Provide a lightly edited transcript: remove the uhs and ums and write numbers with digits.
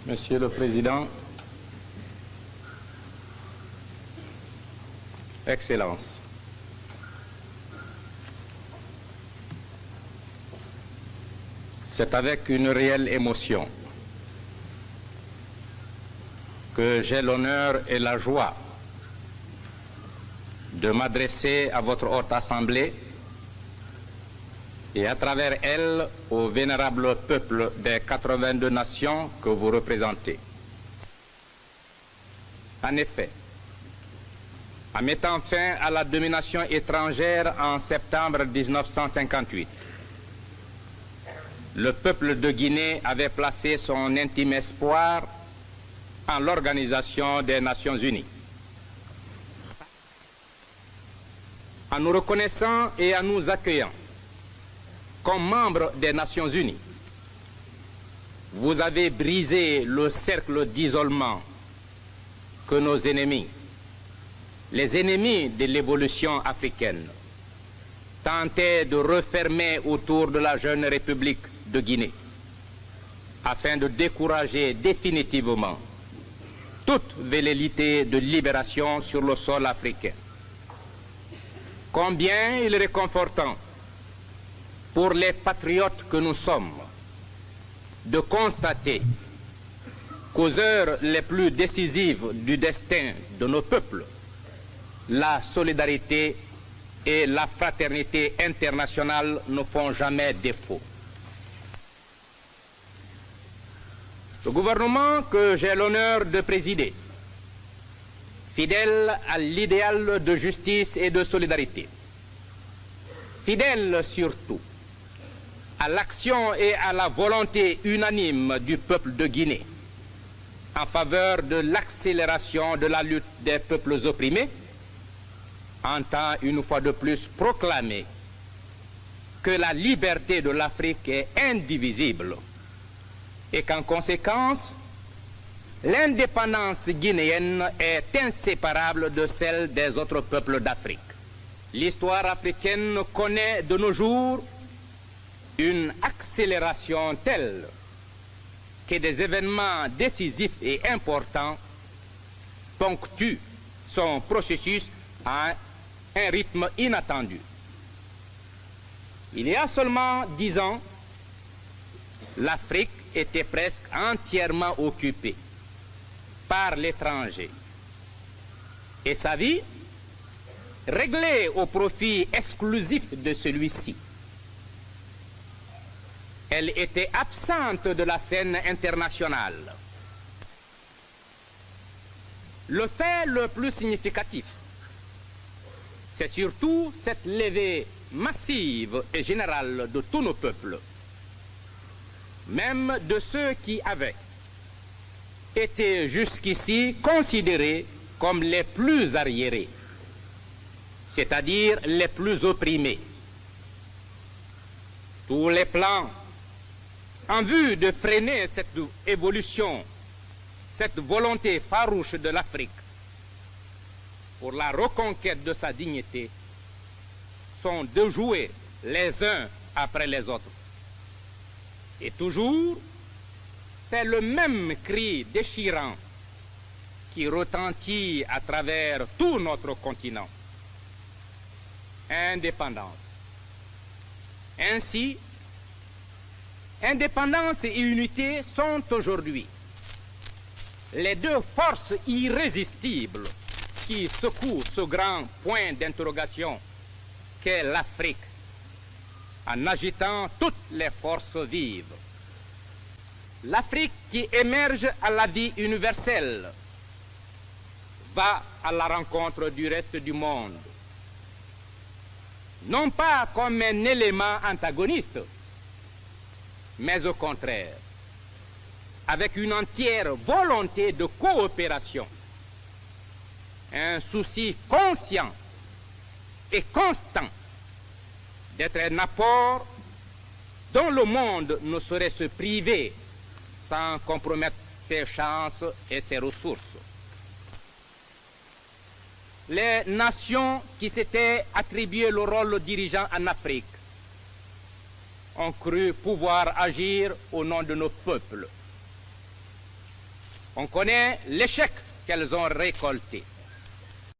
Monsieur le Président, Excellences, c'est avec une réelle émotion que j'ai l'honneur et la joie de m'adresser à votre haute assemblée et à travers elle au vénérable peuple des 82 nations que vous représentez. En effet, en mettant fin à la domination étrangère en septembre 1958, le peuple de Guinée avait placé son intime espoir en l'Organisation des Nations Unies. En nous reconnaissant et en nous accueillant comme membres des Nations Unies, vous avez brisé le cercle d'isolement que nos ennemis, les ennemis de l'évolution africaine, tentaient de refermer autour de la jeune République de Guinée, afin de décourager définitivement toute velléité de libération sur le sol africain. Combien il est réconfortant pour les patriotes que nous sommes de constater qu'aux heures les plus décisives du destin de nos peuples, la solidarité et la fraternité internationale ne font jamais défaut. Le gouvernement que j'ai l'honneur de présider, fidèle à l'idéal de justice et de solidarité, fidèle surtout à l'action et à la volonté unanime du peuple de Guinée en faveur de l'accélération de la lutte des peuples opprimés, entend une fois de plus proclamer que la liberté de l'Afrique est indivisible et qu'en conséquence, l'indépendance guinéenne est inséparable de celle des autres peuples d'Afrique. L'histoire africaine connaît de nos jours une accélération telle que des événements décisifs et importants ponctuent son processus à un rythme inattendu. Il y a seulement 10 ans, l'Afrique était presque entièrement occupée par l'étranger et sa vie réglée au profit exclusif de celui-ci. Elle était absente de la scène internationale. Le fait le plus significatif, c'est surtout cette levée massive et générale de tous nos peuples, même de ceux qui avaient été jusqu'ici considérés comme les plus arriérés, c'est-à-dire les plus opprimés. Tous les plans en vue de freiner cette évolution, cette volonté farouche de l'Afrique pour la reconquête de sa dignité sont déjoués les uns après les autres. Et toujours, c'est le même cri déchirant qui retentit à travers tout notre continent. Indépendance. Ainsi, indépendance et unité sont aujourd'hui les deux forces irrésistibles qui secouent ce grand point d'interrogation qu'est l'Afrique, en agitant toutes les forces vives. L'Afrique qui émerge à la vie universelle va à la rencontre du reste du monde, non pas comme un élément antagoniste, mais au contraire, avec une entière volonté de coopération, un souci conscient et constant d'être un apport dont le monde ne saurait se priver sans compromettre ses chances et ses ressources. Les nations qui s'étaient attribué le rôle dirigeant en Afrique ont cru pouvoir agir au nom de nos peuples. On connaît l'échec qu'elles ont récolté.